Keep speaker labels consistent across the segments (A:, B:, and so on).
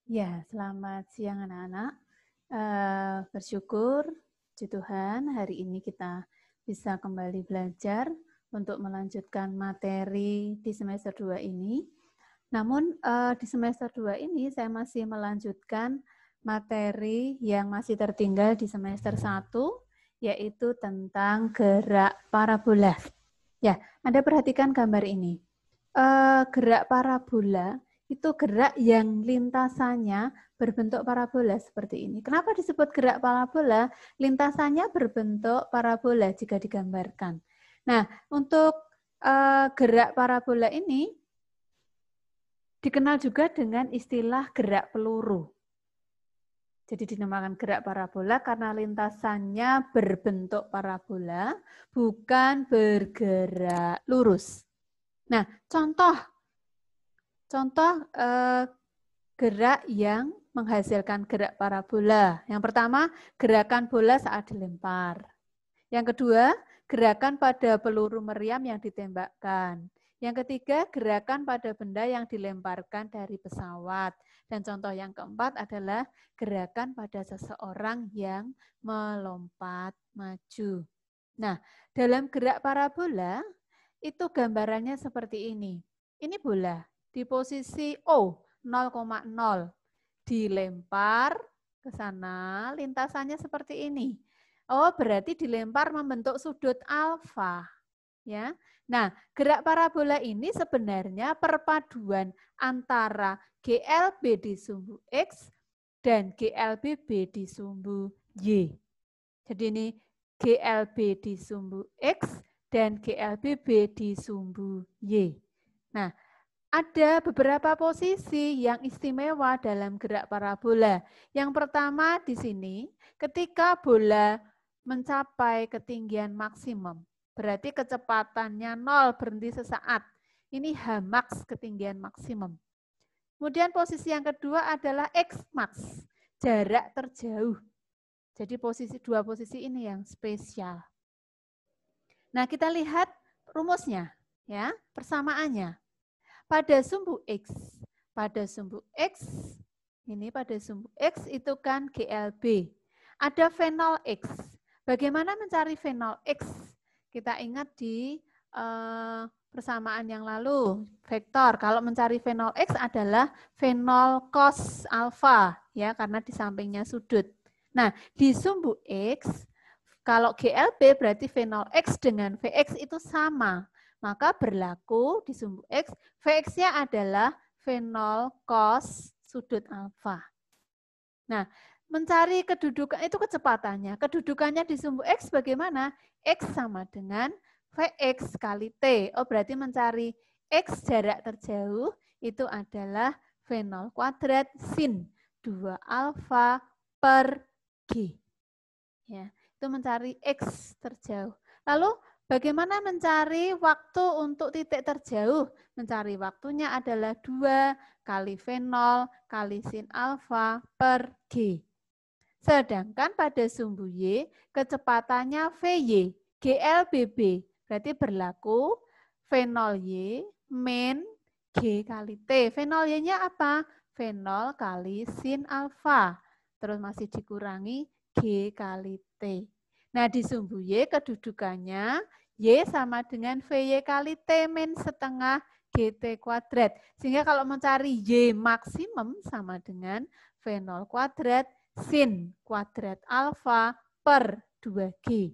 A: Ya, selamat siang anak-anak. Bersyukur, puji Tuhan, hari ini kita bisa kembali belajar untuk melanjutkan materi di semester 2 ini. Namun di semester 2 ini saya masih melanjutkan materi yang masih tertinggal di semester 1, yaitu tentang gerak parabola. Ya, Anda perhatikan gambar ini. Gerak parabola itu gerak yang lintasannya berbentuk parabola seperti ini. Kenapa disebut gerak parabola? Lintasannya berbentuk parabola jika digambarkan. Nah, untuk gerak parabola ini dikenal juga dengan istilah gerak peluru. Jadi dinamakan gerak parabola karena lintasannya berbentuk parabola, bukan bergerak lurus. Nah, contoh gerak yang menghasilkan gerak parabola. Yang pertama, gerakan bola saat dilempar. Yang kedua, gerakan pada peluru meriam yang ditembakkan. Yang ketiga, gerakan pada benda yang dilemparkan dari pesawat. Dan contoh yang keempat adalah gerakan pada seseorang yang melompat maju. Nah, dalam gerak parabola, itu gambarannya seperti ini. Ini bola di posisi O, 0,0. Dilempar ke sana, lintasannya seperti ini. Oh, berarti dilempar membentuk sudut alfa. Ya. Nah, gerak parabola ini sebenarnya perpaduan antara GLB di sumbu X dan GLBB di sumbu Y. Jadi ini GLB di sumbu X dan GLBB di sumbu Y. Nah, ada beberapa posisi yang istimewa dalam gerak parabola. Yang pertama di sini, ketika bola mencapai ketinggian maksimum, berarti kecepatannya 0, berhenti sesaat. Ini Hmax, ketinggian maksimum. Kemudian posisi yang kedua adalah Xmax, jarak terjauh. Jadi dua posisi ini yang spesial. Nah, kita lihat rumusnya, ya, persamaannya. Pada sumbu X, ini pada sumbu X itu kan GLB. Ada V0 X. Bagaimana mencari V0 X? Kita ingat di persamaan yang lalu, vektor. Kalau mencari V0 X adalah V0 cos alfa, ya, karena di sampingnya sudut. Nah, di sumbu X, kalau GLB berarti V0 X dengan Vx itu sama. Maka berlaku di sumbu X, Vx-nya adalah V0 cos sudut alfa. Nah, mencari kedudukan itu kecepatannya. Kedudukannya di sumbu X bagaimana? X sama dengan Vx kali T. Oh, berarti mencari X jarak terjauh itu adalah V0 kuadrat sin 2 alfa per G. Ya, itu mencari X terjauh. Lalu bagaimana mencari waktu untuk titik terjauh? Mencari waktunya adalah 2 kali V0 kali sin alfa per G. Sedangkan pada sumbu Y, kecepatannya VY, GLBB. Berarti berlaku V0Y min G kali T. V0Y-nya apa? V0 kali sin alfa. Terus masih dikurangi G kali T. Nah, di sumbu Y kedudukannya Y sama dengan VY kali T min setengah GT kuadrat. Sehingga kalau mencari Y maksimum sama dengan V0 kuadrat sin kuadrat alfa per 2G.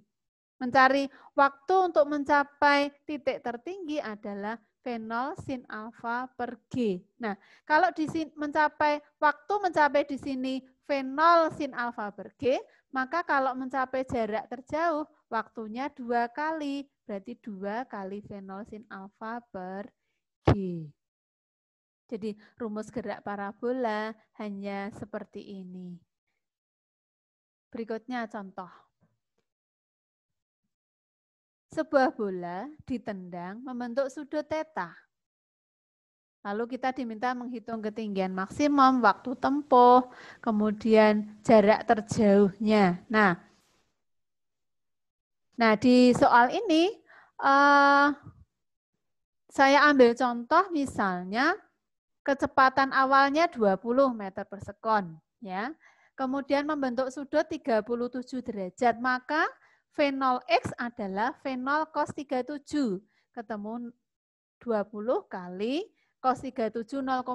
A: Mencari waktu untuk mencapai titik tertinggi adalah V0 sin alfa per G. Nah, kalau di sini waktu mencapai di sini V0 sin alfa per G, maka kalau mencapai jarak terjauh, waktunya 2 kali, berarti 2 kali V0 sin alfa per G. Jadi rumus gerak parabola hanya seperti ini. Berikutnya contoh. Sebuah bola ditendang membentuk sudut theta. Lalu kita diminta menghitung ketinggian maksimum, waktu tempuh, kemudian jarak terjauhnya. Nah di soal ini saya ambil contoh misalnya kecepatan awalnya 20 meter per sekon. Ya. Kemudian membentuk sudut 37 derajat, maka V0X adalah V0 cos 37. Ketemu 20 kali cos 37 0,8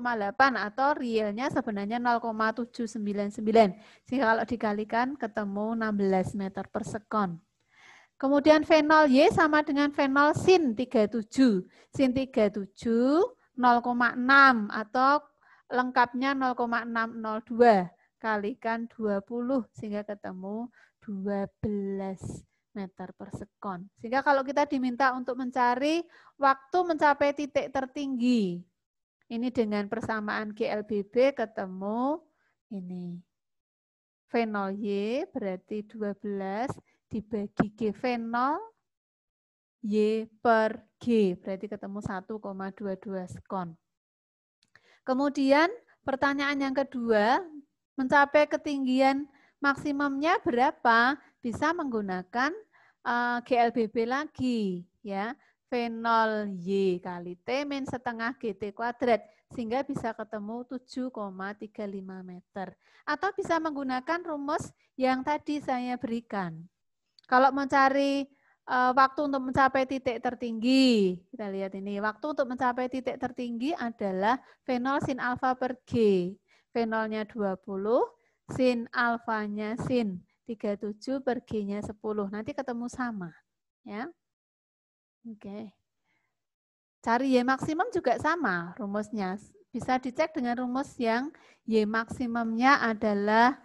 A: atau realnya sebenarnya 0,799. Sehingga kalau dikalikan ketemu 16 meter per sekon. Kemudian V0Y sama dengan V0 sin 37. Sin 37 0,6 atau lengkapnya 0,602. Kalikan 20 sehingga ketemu 12 meter per sekon. Sehingga kalau kita diminta untuk mencari waktu mencapai titik tertinggi, ini dengan persamaan GLBB ketemu ini. V0Y berarti 12 dibagi GV0 Y per G, berarti ketemu 1,22 sekon. Kemudian pertanyaan yang kedua, mencapai ketinggian maksimumnya berapa? Bisa menggunakan GLBB lagi, ya. V0Y kali T min setengah GT kuadrat, sehingga bisa ketemu 7,35 meter. Atau bisa menggunakan rumus yang tadi saya berikan. Kalau mencari waktu untuk mencapai titik tertinggi, kita lihat ini, waktu untuk mencapai titik tertinggi adalah V0 sin alfa per G. V0-nya 20, sin alfanya sin 37 per G-nya 10. Nanti ketemu sama. Ya. Oke. Cari Y maksimum juga sama rumusnya. Bisa dicek dengan rumus yang Y maksimumnya adalah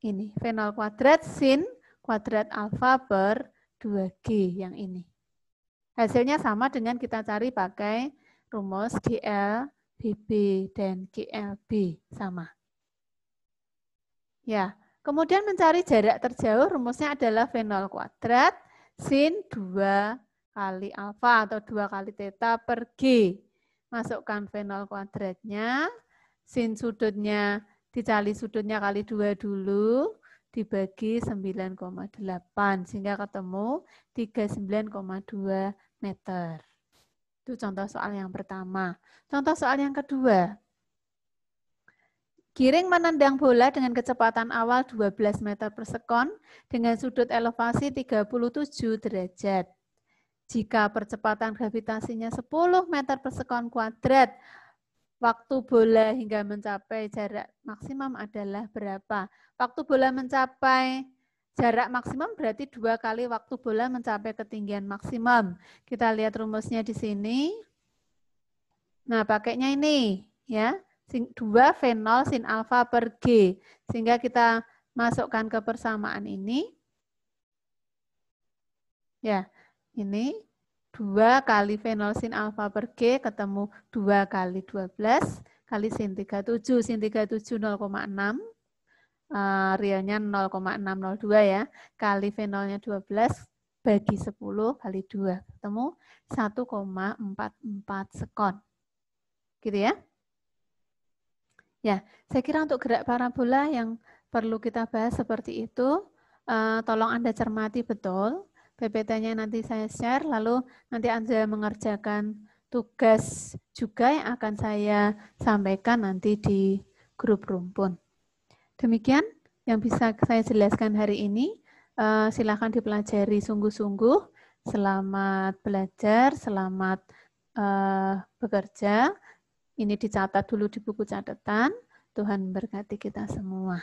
A: ini, V0 kuadrat sin kuadrat alfa per 2G yang ini. Hasilnya sama dengan kita cari pakai rumus GL, BB, dan GLB sama. Ya, kemudian mencari jarak terjauh, rumusnya adalah V0 kuadrat sin 2 kali alfa atau 2 kali theta per G. Masukkan V0 kuadratnya, sin sudutnya, dicari sudutnya kali 2 dulu, dibagi 9,8, sehingga ketemu 39,2 meter. Itu contoh soal yang pertama. Contoh soal yang kedua. Giring menendang bola dengan kecepatan awal 12 meter per sekon dengan sudut elevasi 37 derajat. Jika percepatan gravitasinya 10 meter per sekon kuadrat, waktu bola hingga mencapai jarak maksimum adalah berapa? Waktu bola mencapai jarak maksimum berarti 2 kali waktu bola mencapai ketinggian maksimum. Kita lihat rumusnya di sini. Nah, pakainya ini, ya. 2 V0 sin alfa per G. Sehingga kita masukkan ke persamaan ini. Ya, ini 2 kali V0 sin alfa per G ketemu 2 kali 12 kali sin 37. Sin 37 0,6. Realnya 0,602 ya. Kali V0-nya 12 bagi 10 kali 2. Ketemu 1,44 sekon. Gitu ya. Ya, saya kira untuk gerak parabola yang perlu kita bahas seperti itu, tolong Anda cermati betul. PPT-nya nanti saya share, lalu nanti Anda mengerjakan tugas juga yang akan saya sampaikan nanti di grup rumpun. Demikian yang bisa saya jelaskan hari ini. Silakan dipelajari sungguh-sungguh. Selamat belajar, selamat bekerja. Ini dicatat dulu di buku catatan. Tuhan memberkati kita semua.